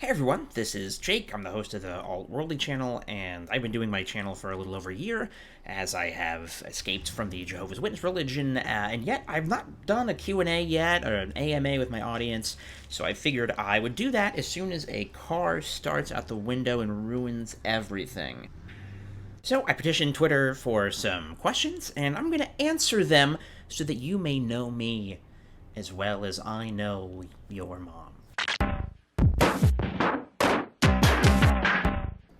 Hey everyone, this is Jake. I'm the host of the Alt-Worldly channel, and I've been doing my channel for a little over a year, as I have escaped from the Jehovah's Witness religion, and yet I've not done a Q&A yet, or an AMA with my audience, so I figured I would do that as soon as a car starts out the window and ruins everything. So I petitioned Twitter for some questions, and I'm going to answer them so that you may know me as well as I know your mom.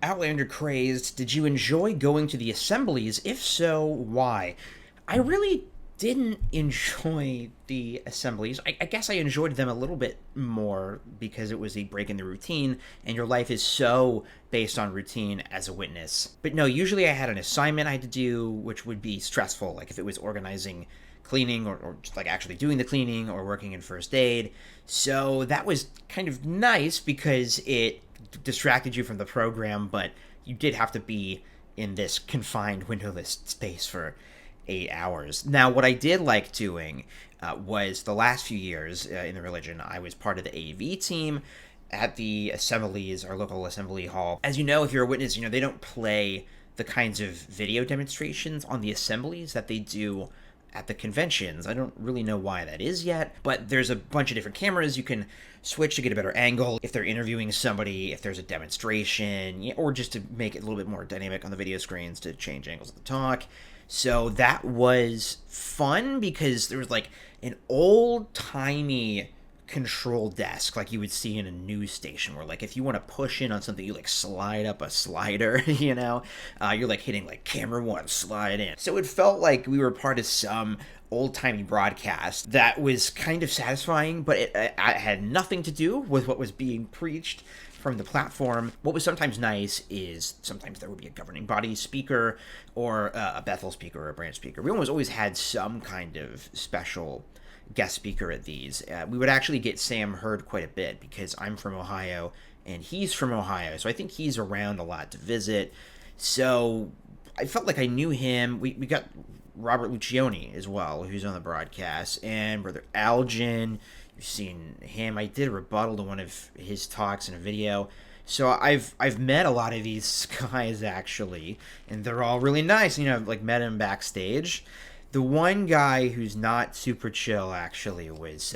Outlander Crazed, did you enjoy going to the assemblies? If so, why? I really didn't enjoy the assemblies. I guess I enjoyed them a little bit more because it was a break in the routine, and your life is so based on routine as a witness. But no, usually I had an assignment I had to do, which would be stressful, like if it was organizing cleaning or just like actually doing the cleaning or working in first aid. So that was kind of nice because it distracted you from the program, but you did have to be in this confined windowless space for 8 hours. Now, what I did like doing was the last few years in the religion, I was part of the AV team at the assemblies, our local assembly hall. As you know, if you're a witness, you know, they don't play the kinds of video demonstrations on the assemblies that they do at the conventions. I don't really know why that is yet, but there's a bunch of different cameras you can switch to get a better angle if they're interviewing somebody, if there's a demonstration, or just to make it a little bit more dynamic on the video screens to change angles of the talk. So that was fun because there was like an old-timey control desk like you would see in a news station where like if you want to push in on something you like slide up a slider, you know, you're like hitting like camera one, slide in. So it felt like we were part of some old-timey broadcast that was kind of satisfying, but it had nothing to do with what was being preached from the platform. What was sometimes nice is sometimes there would be a governing body speaker or a Bethel speaker or a branch speaker. We always had some kind of special guest speaker at these. We would actually get Sam heard quite a bit because I'm from Ohio and he's from Ohio, so I think he's around a lot to visit. So I felt like I knew him. We got Robert Lucioni as well, who's on the broadcast, and Brother Algin. You've seen him. I did a rebuttal to one of his talks in a video. So I've met a lot of these guys actually, and they're all really nice. You know, like met him backstage. The one guy who's not super chill actually was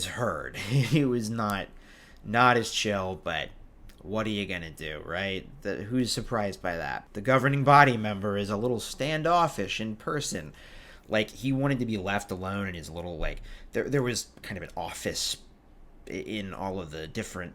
Heard. He was not as chill, but what are you gonna do, right? Who's surprised by that? The governing body member is a little standoffish in person. Like, he wanted to be left alone in his little, like, there was kind of an office in all of the different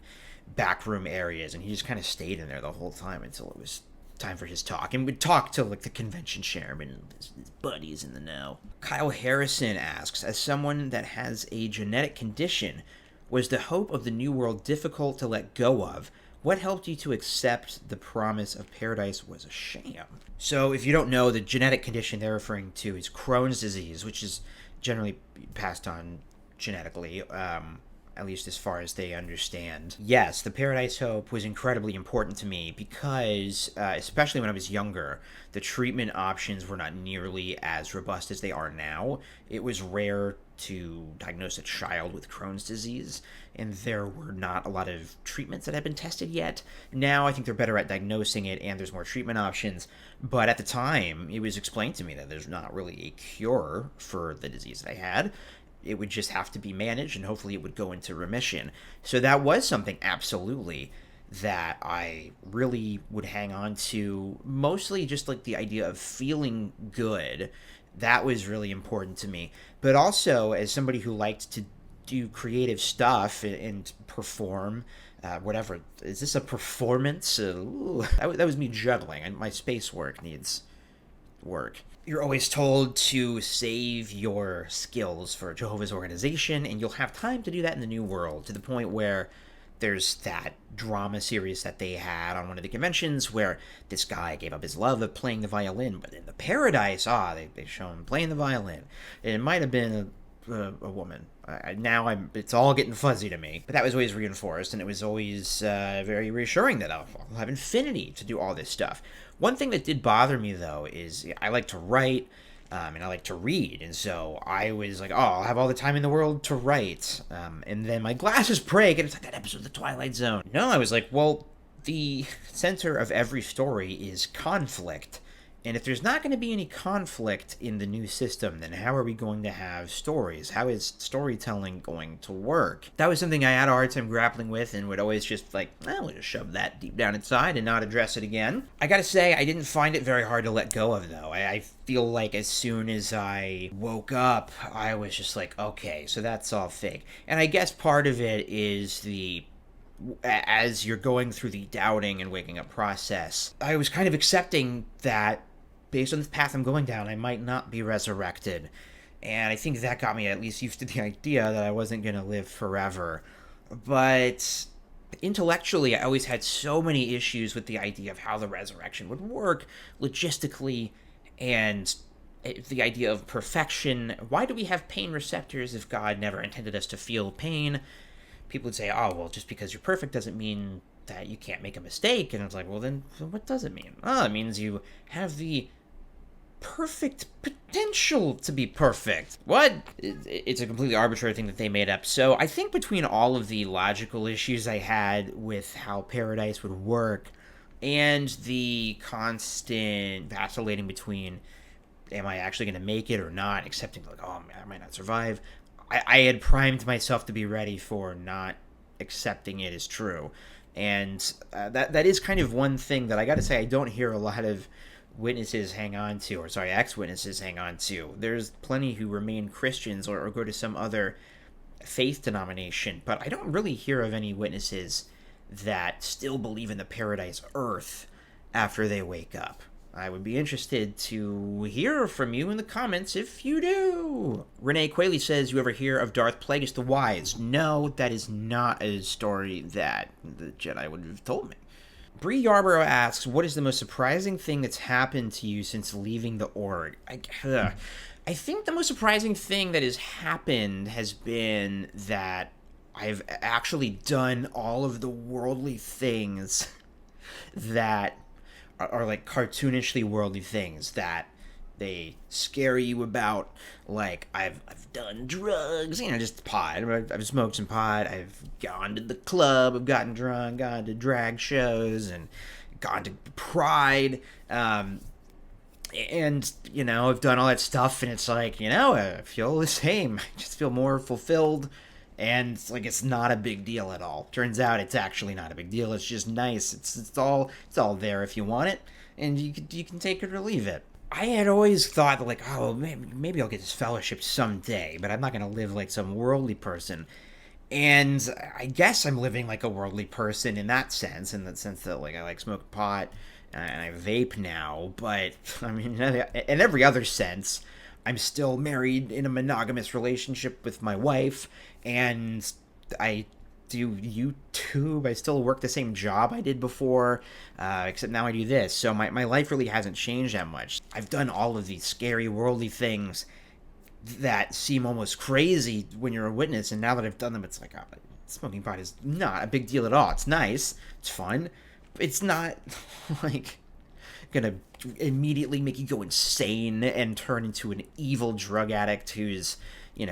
backroom areas, and he just kind of stayed in there the whole time until it was time for his talk, and would talk to like the convention chairman and his buddies in the know. Kyle Harrison asks, as someone that has a genetic condition, was the hope of the new world difficult to let go of? What helped you to accept the promise of paradise was a sham? So if you don't know, the genetic condition they're referring to is Crohn's disease, which is generally passed on genetically, at least as far as they understand. Yes, the Paradise Hope was incredibly important to me because, especially when I was younger, the treatment options were not nearly as robust as they are now. It was rare to diagnose a child with Crohn's disease, and there were not a lot of treatments that had been tested yet. Now I think they're better at diagnosing it, and there's more treatment options. But at the time, it was explained to me that there's not really a cure for the disease that I had. It would just have to be managed, and hopefully it would go into remission. So that was something, absolutely, that I really would hang on to, mostly just like the idea of feeling good. That was really important to me. But also, as somebody who liked to do creative stuff and perform, whatever. Is this a performance? That was me juggling, and my space work needs work. You're always told to save your skills for Jehovah's organization, and you'll have time to do that in the New World, to the point where there's that drama series that they had on one of the conventions where this guy gave up his love of playing the violin, but in the Paradise, they show him playing the violin. It might have been a woman. It's all getting fuzzy to me. But that was always reinforced, and it was always very reassuring that I'll have infinity to do all this stuff. One thing that did bother me, though, is I like to write, And I like to read, and so I was like, "Oh, I'll have all the time in the world to write." And then my glasses break, and it's like that episode of The Twilight Zone. No, I was like, "Well, the center of every story is conflict, and if there's not going to be any conflict in the new system, then how are we going to have stories? How is storytelling going to work?" That was something I had a hard time grappling with and would always just like, we'll just shove that deep down inside and not address it again. I gotta say, I didn't find it very hard to let go of, though. I feel like as soon as I woke up, I was just like, okay, so that's all fake. And I guess part of it is as you're going through the doubting and waking up process, I was kind of accepting that based on the path I'm going down, I might not be resurrected. And I think that got me at least used to the idea that I wasn't going to live forever. But intellectually, I always had so many issues with the idea of how the resurrection would work logistically, and the idea of perfection. Why do we have pain receptors if God never intended us to feel pain? People would say, oh, well, just because you're perfect doesn't mean that you can't make a mistake. And it's like, well, then what does it mean? Oh, it means you have the perfect potential to be perfect. What? It's a completely arbitrary thing that they made up. So I think between all of the logical issues I had with how paradise would work and the constant vacillating between am I actually going to make it or not, accepting like, oh, I might not survive, I had primed myself to be ready for not accepting it as true. And that is kind of one thing that I got to say I don't hear a lot of witnesses hang on to, or sorry, ex-witnesses hang on to. There's plenty who remain Christians or go to some other faith denomination, but I don't really hear of any witnesses that still believe in the paradise earth after they wake up. I would be interested to hear from you in the comments if you do. Renee Qualey says, you ever hear of Darth Plagueis the Wise? No, that is not a story that the Jedi would have told me. Bree Yarborough asks, what is the most surprising thing that's happened to you since leaving the org? I think the most surprising thing that has happened has been that I've actually done all of the worldly things that are like cartoonishly worldly things that they scare you about. Like, I've done drugs, just pot. I've smoked some pot. I've gone to the club. I've gotten drunk, gone to drag shows, and gone to Pride. And, I've done all that stuff, and it's like, I feel the same. I just feel more fulfilled. And it's not a big deal at all. Turns out it's actually not a big deal. It's just nice. It's all there if you want it, and you can take it or leave it. I had always thought that maybe I'll get this fellowship someday, but I'm not gonna live like some worldly person. And I guess I'm living like a worldly person in that sense that I like smoking pot and I vape now. But I mean, in every other sense, I'm still married in a monogamous relationship with my wife, and I do YouTube. I still work the same job I did before, except now I do this. So my life really hasn't changed that much. I've done all of these scary, worldly things that seem almost crazy when you're a witness, and now that I've done them, it's like, smoking pot is not a big deal at all. It's nice. It's fun. It's not, gonna immediately make you go insane and turn into an evil drug addict who's,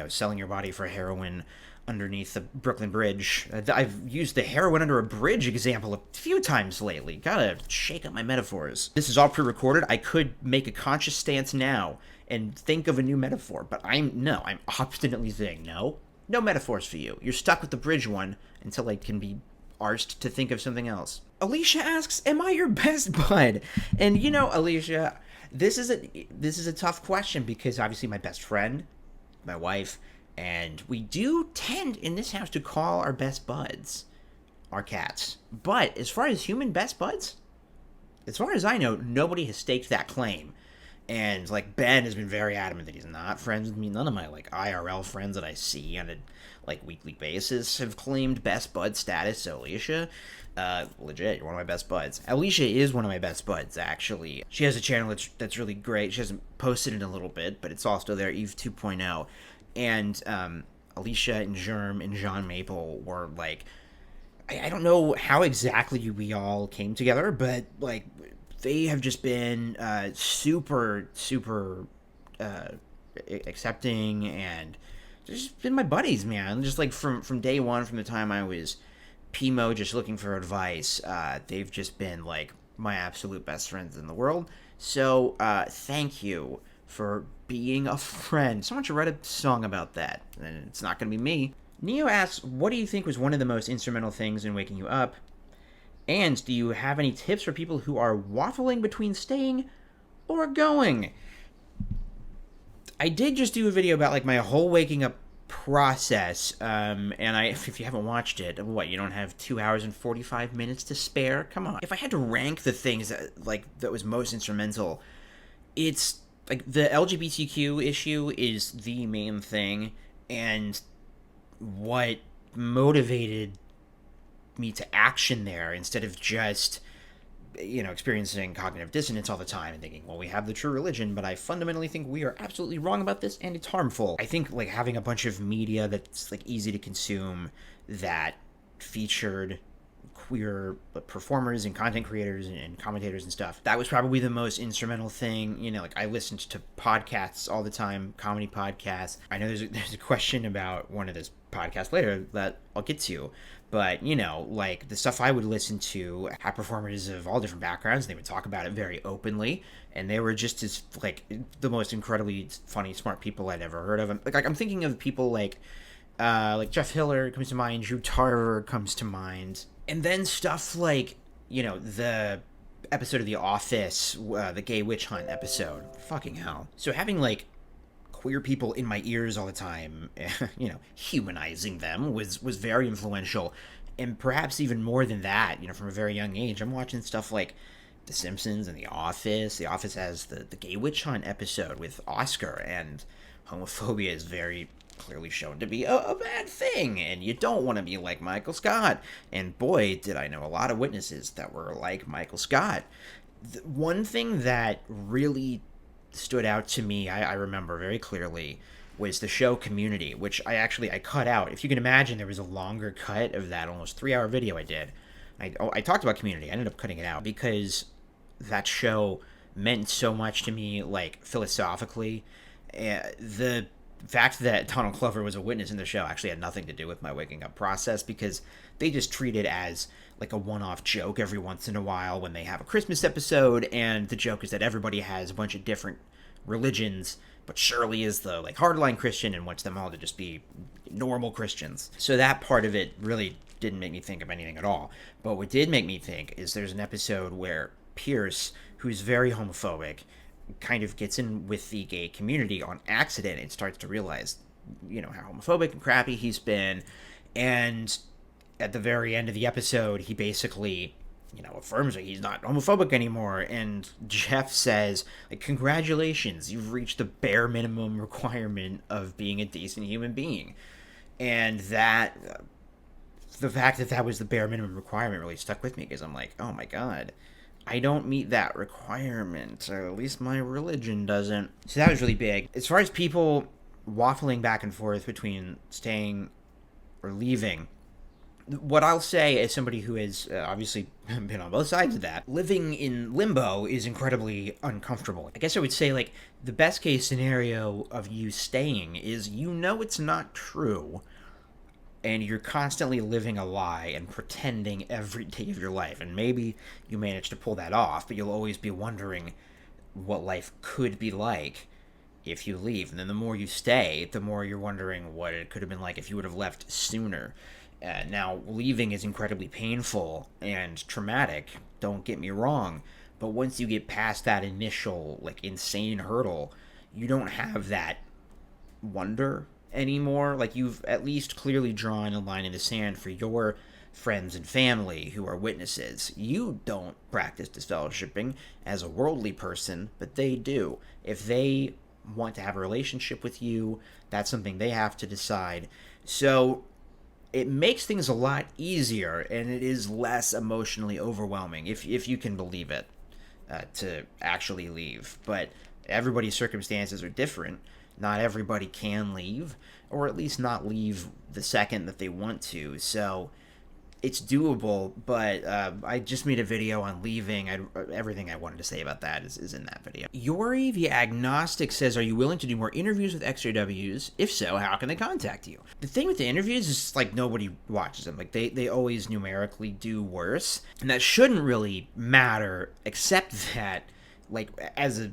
selling your body for heroin underneath the Brooklyn Bridge. I've used the heroin under a bridge example a few times lately. Gotta shake up my metaphors. This is all pre-recorded. I could make a conscious stance now and think of a new metaphor, but I'm obstinately saying no metaphors for you. You're stuck with the bridge one until I can be arsed to think of something else. Alicia asks, am I your best bud? And Alicia, this is a tough question because obviously my best friend, my wife, and we do tend in this house to call our best buds our cats. But as far as human best buds, as far as I know, nobody has staked that claim. And Ben has been very adamant that he's not friends with me. None of my IRL friends that I see on a weekly basis have claimed best bud status. So Alicia, legit, you're one of my best buds. Alicia is one of my best buds, actually. She has a channel that's really great. She hasn't posted in a little bit, but it's all still there, Eve 2.0. And Alicia and Germ and Jean Maple were I don't know how exactly we all came together, but they have just been super, super accepting, and just been my buddies, man. Just like from day one, from the time I was Pimo, just looking for advice. They've just been like my absolute best friends in the world. So thank you for being a friend. Someone should write a song about that, and it's not going to be me. Neo asks, what do you think was one of the most instrumental things in waking you up? And do you have any tips for people who are waffling between staying or going? I did just do a video about like my whole waking up process, and if you haven't watched it, what, you don't have 2 hours and 45 minutes to spare? Come on. If I had to rank the things that was most instrumental, it's like the LGBTQ issue is the main thing, and what motivated me to action there instead of just experiencing cognitive dissonance all the time and thinking, well, we have the true religion, but I fundamentally think we are absolutely wrong about this and it's harmful. I think like having a bunch of media that's like easy to consume, that featured queer performers and content creators and commentators and stuff, that was probably the most instrumental thing. Like I listened to podcasts all the time, comedy podcasts. I know there's a question about one of those podcasts later that I'll get to, but like the stuff I would listen to had performers of all different backgrounds. They would talk about it very openly, and they were just as like the most incredibly funny, smart people I'd ever heard of. Like I'm thinking of people like Jeff Hiller comes to mind, Drew Tarver comes to mind, and then stuff like the episode of The Office, the gay witch hunt episode. Fucking hell. So having like queer people in my ears all the time, humanizing them was very influential. And perhaps even more than that, from a very young age, I'm watching stuff like The Simpsons and The Office. The Office has the gay witch hunt episode with Oscar, and homophobia is very clearly shown to be a bad thing, and you don't want to be like Michael Scott. And boy, did I know a lot of witnesses that were like Michael Scott. One thing that really stood out to me, I remember very clearly, was the show Community, which I cut out. If you can imagine, there was a longer cut of that almost 3-hour video I did. I talked about Community. I ended up cutting it out because that show meant so much to me, like philosophically. The fact that Donald Glover was a witness in the show actually had nothing to do with my waking up process, because they just treat it as like a one-off joke every once in a while when they have a Christmas episode, and the joke is that everybody has a bunch of different religions, but Shirley is the like hardline Christian and wants them all to just be normal Christians. So that part of it really didn't make me think of anything at all. But what did make me think is there's an episode where Pierce, who's very homophobic, kind of gets in with the gay community on accident and starts to realize, how homophobic and crappy he's been. And at the very end of the episode, he basically, affirms that he's not homophobic anymore. And Jeff says, like, congratulations, you've reached the bare minimum requirement of being a decent human being. And that, the fact that that was the bare minimum requirement really stuck with me, because I'm like, oh my god, I don't meet that requirement, or at least my religion doesn't. So that was really big. As far as people waffling back and forth between staying or leaving, what I'll say as somebody who has obviously been on both sides of that, living in limbo is incredibly uncomfortable. I guess I would say, like, the best case scenario of you staying is it's not true, and you're constantly living a lie and pretending every day of your life. And maybe you manage to pull that off, but you'll always be wondering what life could be like if you leave. And then the more you stay, the more you're wondering what it could have been like if you would have left sooner. Now, leaving is incredibly painful and traumatic, don't get me wrong, but once you get past that initial, like, insane hurdle, you don't have that wonder anymore. Like, you've at least clearly drawn a line in the sand for your friends and family who are witnesses. You don't practice disfellowshipping as a worldly person, but they do. If they want to have a relationship with you, that's something they have to decide. So it makes things a lot easier, and it is less emotionally overwhelming, if you can believe it, to actually leave. But everybody's circumstances are different. Not everybody can leave, or at least not leave the second that they want to. So it's doable, but I just made a video on leaving. Everything I wanted to say about that is in that video. Yuri the Agnostic says, are you willing to do more interviews with XJWs? If so, how can they contact you? The thing with the interviews is, like, nobody watches them. Like, they always numerically do worse. And that shouldn't really matter, except that, like, as a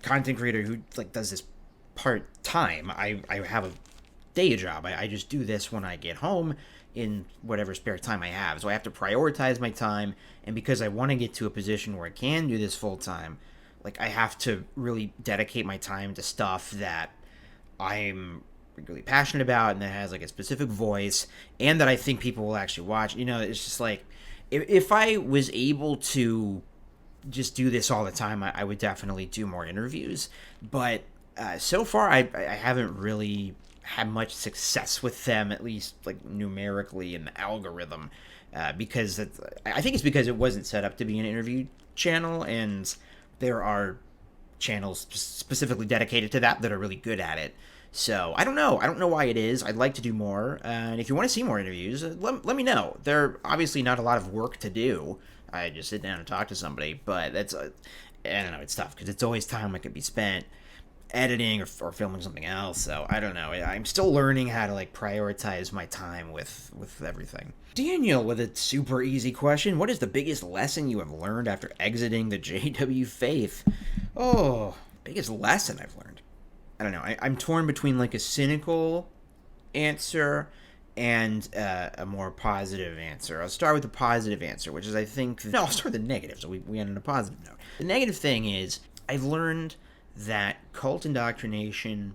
content creator who, like, does this part-time, I have a day job. I just do this when I get home in whatever spare time I have. So I have to prioritize my time, and because I want to get to a position where I can do this full time, like, I have to really dedicate my time to stuff that I'm really passionate about and that has, like, a specific voice and that I think people will actually watch. You know, it's just like, if I was able to just do this all the time, I would definitely do more interviews. But so far, I haven't really had much success with them, at least, like, numerically in the algorithm, because I think it's because it wasn't set up to be an interview channel, and there are channels specifically dedicated to that are really good at it. So I don't know why it is. I'd like to do more, and if you want to see more interviews, let me know. They're obviously not a lot of work to do. I just sit down and talk to somebody, but that's I don't know, it's tough because it's always time that could be spent editing or filming something else. So I don't know, I'm still learning how to, like, prioritize my time with everything. Daniel with a super easy question: what is the biggest lesson you have learned after exiting the JW faith? Oh, biggest lesson I've learned, I don't know. I'm torn between, like, a cynical answer and a more positive answer. I'll start with the positive answer, which is, I think, no, I'll start with the negative, so we end on a positive note. The negative thing is, I've learned that cult indoctrination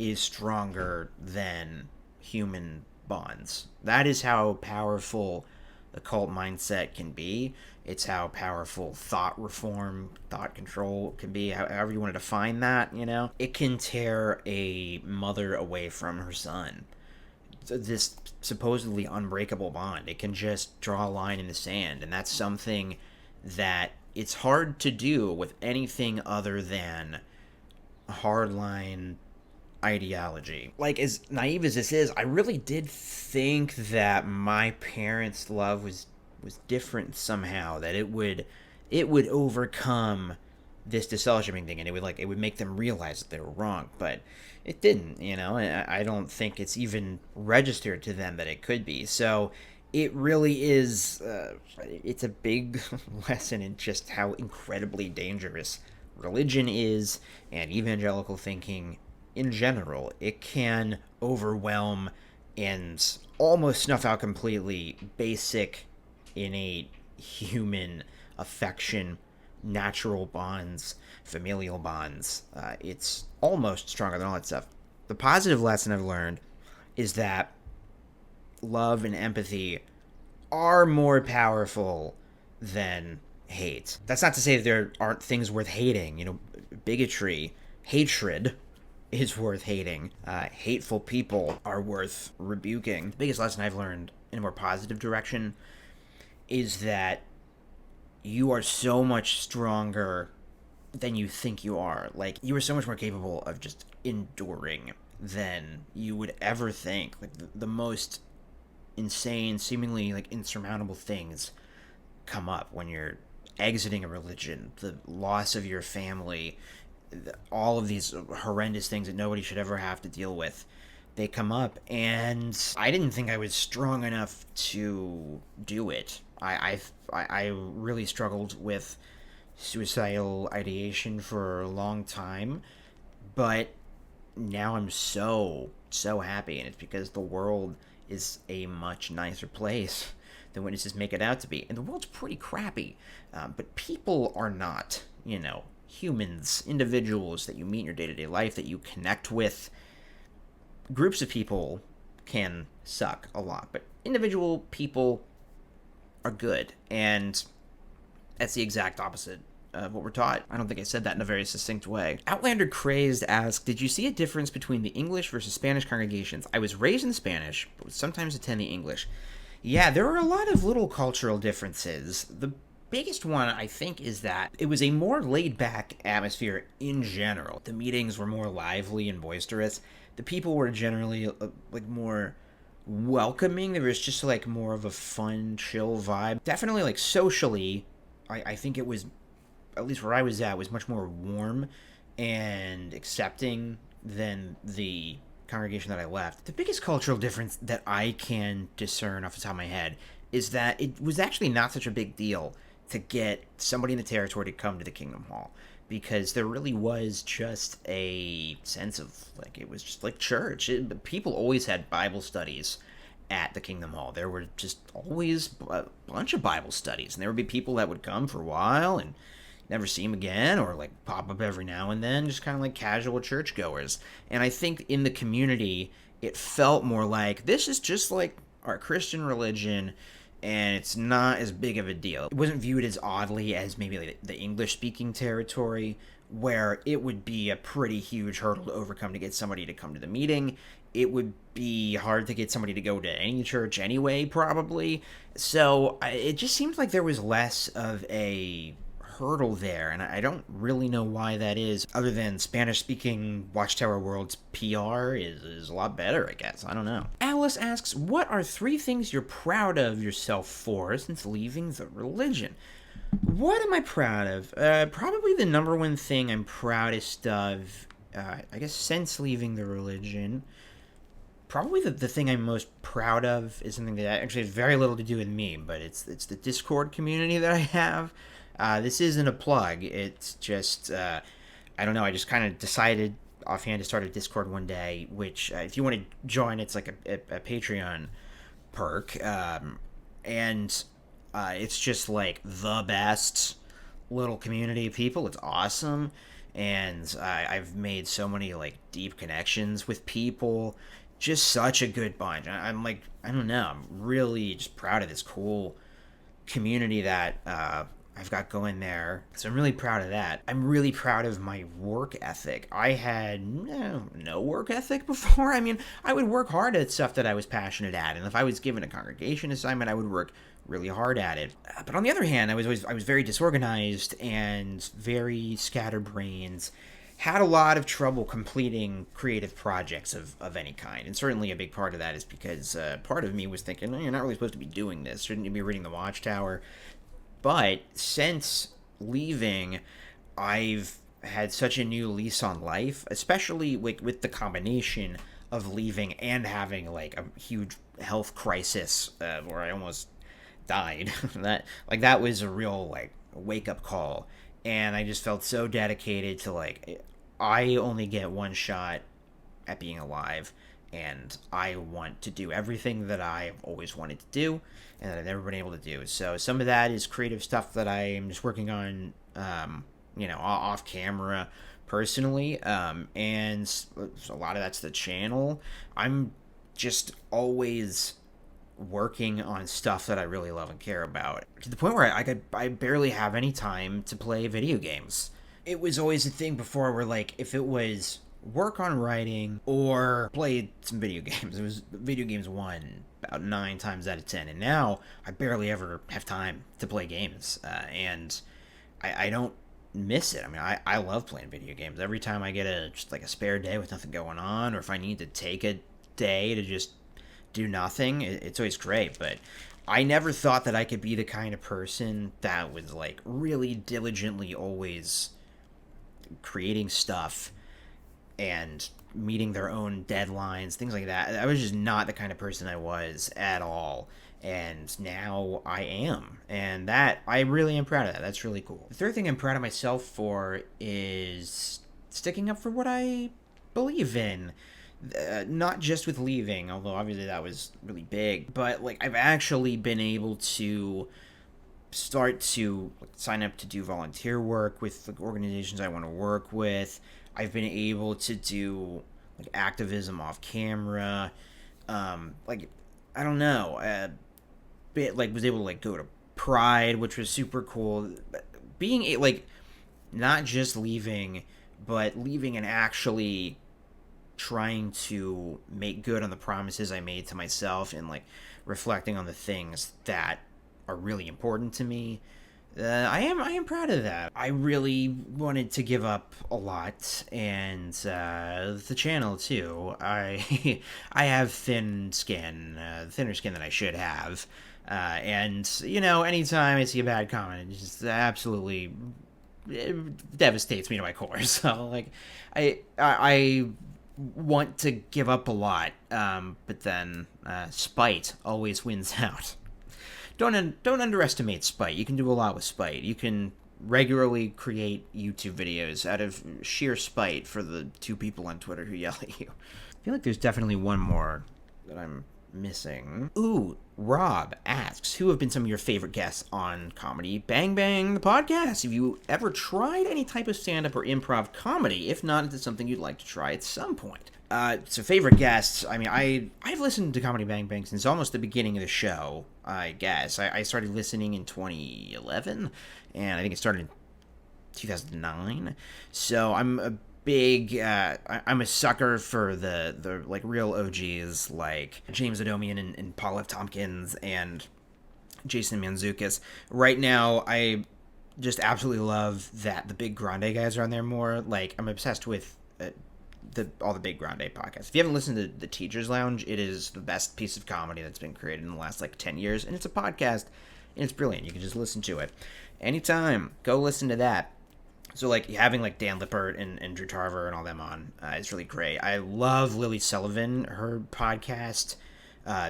is stronger than human bonds. That is how powerful the cult mindset can be. It's how powerful thought reform, thought control can be, however you want to define that, you know? It can tear a mother away from her son. This supposedly unbreakable bond. It can just draw a line in the sand, and that's something that it's hard to do with anything other than hardline ideology. Like, as naive as this is, I really did think that my parents' love was different somehow, that it would overcome this disfellowshipping thing, and it would make them realize that they were wrong, but it didn't, you know, and I don't think it's even registered to them that it could be. So it really is, it's a big lesson in just how incredibly dangerous religion is, and evangelical thinking in general. It can overwhelm and almost snuff out completely basic, innate human affection, natural bonds, familial bonds. It's almost stronger than all that stuff. The positive lesson I've learned is that love and empathy are more powerful than hate. That's not to say that there aren't things worth hating. You know, bigotry, hatred is worth hating. Hateful people are worth rebuking. The biggest lesson I've learned in a more positive direction is that you are so much stronger than you think you are. Like, you are so much more capable of just enduring than you would ever think. Like, the most insane, seemingly, like, insurmountable things come up when you're exiting a religion. The loss of your family, all of these horrendous things that nobody should ever have to deal with, they come up, and I didn't think I was strong enough to do it. I really struggled with suicidal ideation for a long time, but now I'm so happy, and it's because the world is a much nicer place than witnesses make it out to be. And the world's pretty crappy, but people are not, you know, humans, individuals that you meet in your day-to-day life, that you connect with. Groups of people can suck a lot, but individual people are good, and that's the exact opposite of what we're taught. I don't think I said that in a very succinct way. Outlander Crazed asked, did you see a difference between the English versus Spanish congregations? I was raised in Spanish, but would sometimes attend the English. Yeah, there are a lot of little cultural differences. The biggest one, I think, is that it was a more laid-back atmosphere in general. The meetings were more lively and boisterous. The people were generally, like, more welcoming. There was just like more of a fun, chill vibe. Definitely like socially, I think it was, at least where I was at, was much more warm and accepting than the congregation that I left. The biggest cultural difference that I can discern off the top of my head is that it was actually not such a big deal to get somebody in the territory to come to the Kingdom Hall, because there really was just a sense of like it was just like church. People always had Bible studies at the Kingdom Hall. There were just always a bunch of Bible studies, and there would be people that would come for a while and never see them again, or like pop up every now and then, just kind of like casual churchgoers. And I think in the community, it felt more like this is just like our Christian religion, and it's not as big of a deal. It wasn't viewed as oddly as maybe like the English speaking territory, where it would be a pretty huge hurdle to overcome to get somebody to come to the meeting. It would be hard to get somebody to go to any church anyway, probably. So it just seems like there was less of a hurdle there, and I don't really know why that is, other than Spanish-speaking Watchtower World's PR is a lot better, I guess. I don't know. Alice asks, what are 3 things you're proud of yourself for since leaving the religion? What am I proud of? Probably the number one thing I'm proudest of, I guess, since leaving the religion, probably the thing I'm most proud of is something that actually has very little to do with me, but it's the Discord community that I have. This isn't a plug. It's just, I don't know, I just kind of decided offhand to start a Discord one day, which, if you want to join, it's like a Patreon perk. And it's just like the best little community of people. It's awesome. And I've made so many like deep connections with people. Just such a good bunch. I'm like, I don't know, I'm really just proud of this cool community that I've got going there. So I'm really proud of that. I'm really proud of my work ethic. I had no work ethic before. I mean, I would work hard at stuff that I was passionate at, and if I was given a congregation assignment, I would work really hard at it. But on the other hand, I was very disorganized and very scatterbrained. Had a lot of trouble completing creative projects of any kind. And certainly a big part of that is because part of me was thinking, you're not really supposed to be doing this. Shouldn't you be reading the Watchtower? But since leaving, I've had such a new lease on life, especially with the combination of leaving and having like a huge health crisis where I almost died. that was a real like wake up call, and I just felt so dedicated to like I only get one shot at being alive, and I want to do everything that I've always wanted to do and that I've never been able to do. So some of that is creative stuff that I'm just working on, off camera personally, and a lot of that's the channel. I'm just always working on stuff that I really love and care about, to the point where I barely have any time to play video games. It was always a thing before where like if it was work on writing or play some video games, it was video games won about 9 times out of 10, and now I barely ever have time to play games, and I don't miss it. I mean, I love playing video games. Every time I get just like a spare day with nothing going on, or if I need to take a day to just do nothing, it's always great. But I never thought that I could be the kind of person that was like really diligently always creating stuff and meeting their own deadlines, things like that. I was just not the kind of person I was at all. And now I am. And that, I really am proud of that. That's really cool. The third thing I'm proud of myself for is sticking up for what I believe in. Not just with leaving, although obviously that was really big, but like I've actually been able to start to sign up to do volunteer work with the organizations I want to work with. I've been able to do like activism off camera. Like I don't know, was able to like go to Pride, which was super cool. Being like not just leaving, but leaving and actually trying to make good on the promises I made to myself, and like reflecting on the things that are really important to me. I am proud of that. I really wanted to give up a lot, and the channel too. I have thin skin, thinner skin than I should have, and anytime I see a bad comment, it just absolutely it devastates me to my core. So like, I want to give up a lot, but then spite always wins out. Don't underestimate spite. You can do a lot with spite. You can regularly create YouTube videos out of sheer spite for the two people on Twitter who yell at you. I feel like there's definitely one more that I'm missing. Ooh, Rob asks, who have been some of your favorite guests on Comedy Bang Bang, the podcast? Have you ever tried any type of stand-up or improv comedy? If not, is it something you'd like to try at some point? So favorite guests, I mean, I've listened to Comedy Bang Bang since almost the beginning of the show, I guess. I started listening in 2011, and I think it started in 2009. So I'm a big, I'm a sucker for the like real OGs like James Adomian and Paul F. Tompkins and Jason Mantzoukas. Right now, I just absolutely love that the big Grande guys are on there more. Like, I'm obsessed with all the big Grande podcasts. If you haven't listened to The Teacher's Lounge, it is the best piece of comedy that's been created in the last, 10 years. And it's a podcast, and it's brilliant. You can just listen to it anytime. Go listen to that. So, having, Dan Lippert and Drew Tarver and all them on is really great. I love Lily Sullivan. Her podcast,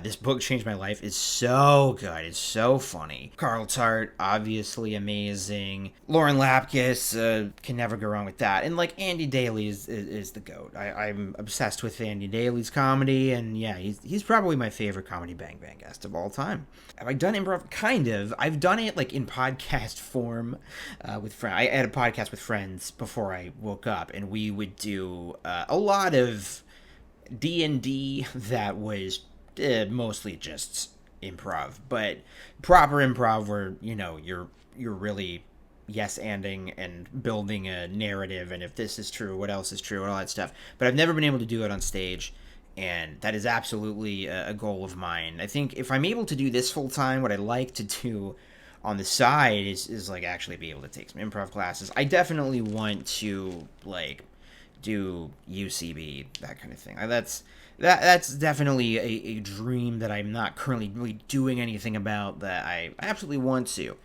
This Book Changed My Life, is so good. It's so funny. Carl Tart, obviously amazing. Lauren Lapkus, can never go wrong with that. And, Andy Daly is the GOAT. I'm obsessed with Andy Daly's comedy, and, yeah, he's probably my favorite Comedy Bang Bang guest of all time. Have I done improv? Kind of. I've done it, in podcast form with friends. I had a podcast with friends before I woke up, and we would do a lot of D&D that was mostly just improv, but proper improv where you're really yes-anding and building a narrative, and if this is true, what else is true, and all that stuff. But I've never been able to do it on stage, and that is absolutely a goal of mine. I think if I'm able to do this full time, what I like to do on the side is actually be able to take some improv classes. I definitely want to do UCB, that kind of thing. That's definitely a dream that I'm not currently really doing anything about, that I absolutely want to.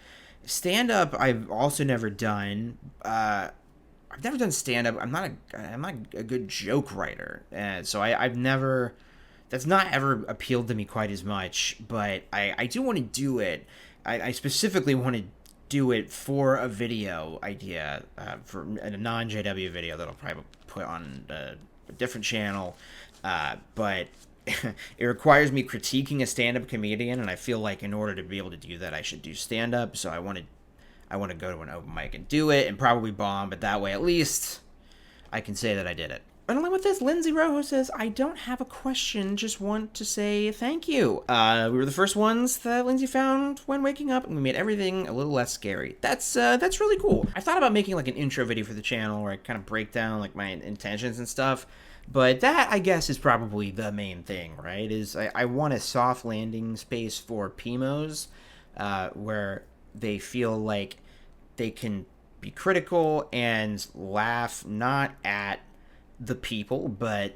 Stand-up, I've also never done. I've never done stand-up. I'm not a good joke writer, so I've never. That's not ever appealed to me quite as much. But I do want to do it. I specifically want to do it for a video idea, for a non-JW video that I'll probably put on a different channel. But it requires me critiquing a stand-up comedian, and I feel like in order to be able to do that, I should do stand-up. So I want to go to an open mic and do it, and probably bomb, but that way at least I can say that I did it. And along with this, Lindsay Rojo says, I don't have a question, just want to say thank you. We were the first ones that Lindsay found when waking up, and we made everything a little less scary. That's really cool. I thought about making an intro video for the channel where I kind of break down my intentions and stuff, but that, I guess, is probably the main thing, right? Is I want a soft landing space for PMOs, where they feel like they can be critical and laugh not at the people, but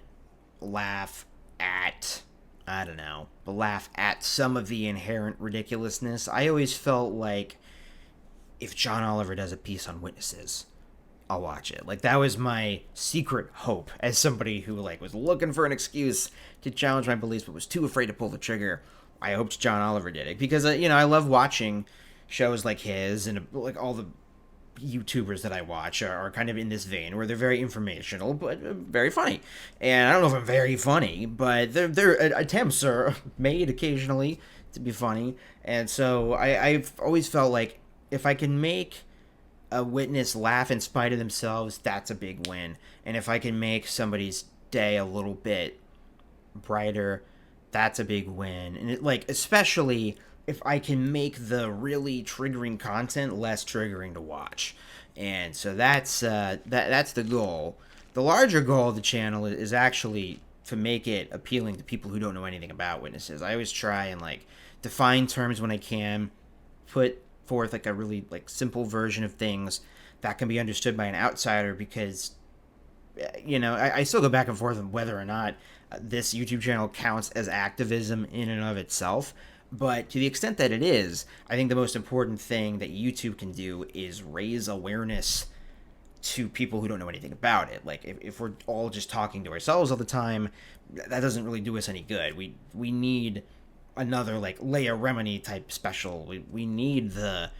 laugh at, I don't know, laugh at some of the inherent ridiculousness. I always felt like if John Oliver does a piece on witnesses, I'll watch it. That was my secret hope as somebody who was looking for an excuse to challenge my beliefs but was too afraid to pull the trigger. I hoped John Oliver did it because I love watching shows like his, and all the YouTubers that I watch are kind of in this vein where they're very informational but very funny. And I don't know if I'm very funny, but their attempts are made occasionally to be funny. And so I've always felt like if I can make a witness laugh in spite of themselves, that's a big win. And if I can make somebody's day a little bit brighter, that's a big win. And especially if I can make the really triggering content less triggering to watch. And so that's the goal. The larger goal of the channel is actually to make it appealing to people who don't know anything about witnesses. I always try and define terms when I can, put forth like a really like simple version of things that can be understood by an outsider, because I still go back and forth on whether or not this YouTube channel counts as activism in and of itself. But to the extent that it is, I think the most important thing that YouTube can do is raise awareness to people who don't know anything about it. Like, if we're all just talking to ourselves all the time, that doesn't really do us any good. We need another, like, Leia Remini type special. We need the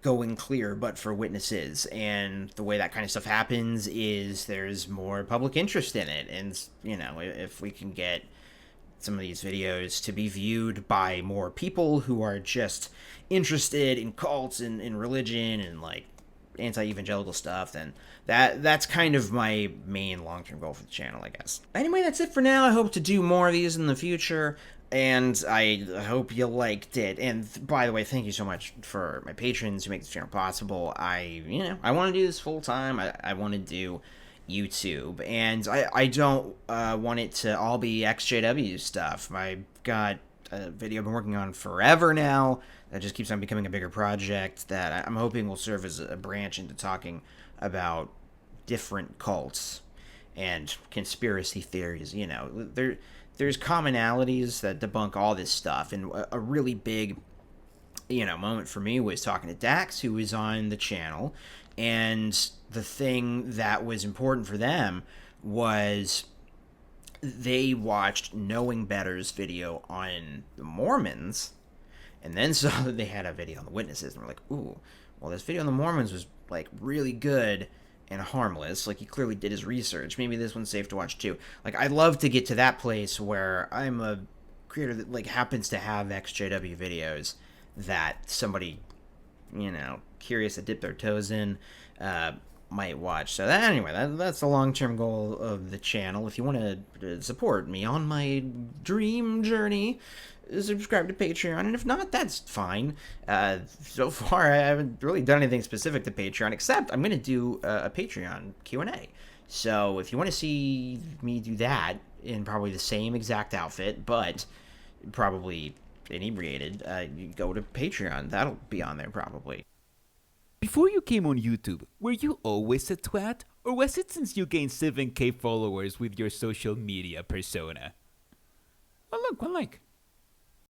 going clear but for witnesses, and the way that kind of stuff happens is there's more public interest in it. And if we can get some of these videos to be viewed by more people who are just interested in cults and in religion and like anti-evangelical stuff, then that's kind of my main long-term goal for the channel, I guess. Anyway, that's it for now. I hope to do more of these in the future, and I hope you liked it. And by the way, thank you so much for my patrons who make this channel possible. I want to do this full time. I want to do YouTube, and I don't want it to all be XJW stuff. I've got a video I've been working on forever now that just keeps on becoming a bigger project that I'm hoping will serve as a branch into talking about different cults and conspiracy theories. There's commonalities that debunk all this stuff, and a really big moment for me was talking to Dax, who was on the channel, and the thing that was important for them was they watched Knowing Better's video on the Mormons, and then saw that they had a video on the witnesses, and were like, ooh, well, this video on the Mormons was like really good and harmless. Like, he clearly did his research. Maybe this one's safe to watch too. Like, I'd love to get to that place where I'm a creator that like happens to have XJW videos that somebody, curious to dip their toes in, might watch. So that's the long-term goal of the channel. If you want to support me on my dream journey, subscribe to Patreon, and if not, that's fine. So far, I haven't really done anything specific to Patreon, except I'm going to do a Patreon Q&A. So if you want to see me do that in probably the same exact outfit, but probably inebriated, you go to Patreon. That'll be on there probably. Before you came on YouTube, were you always a twat? Or was it since you gained 7K followers with your social media persona? Oh look, one like.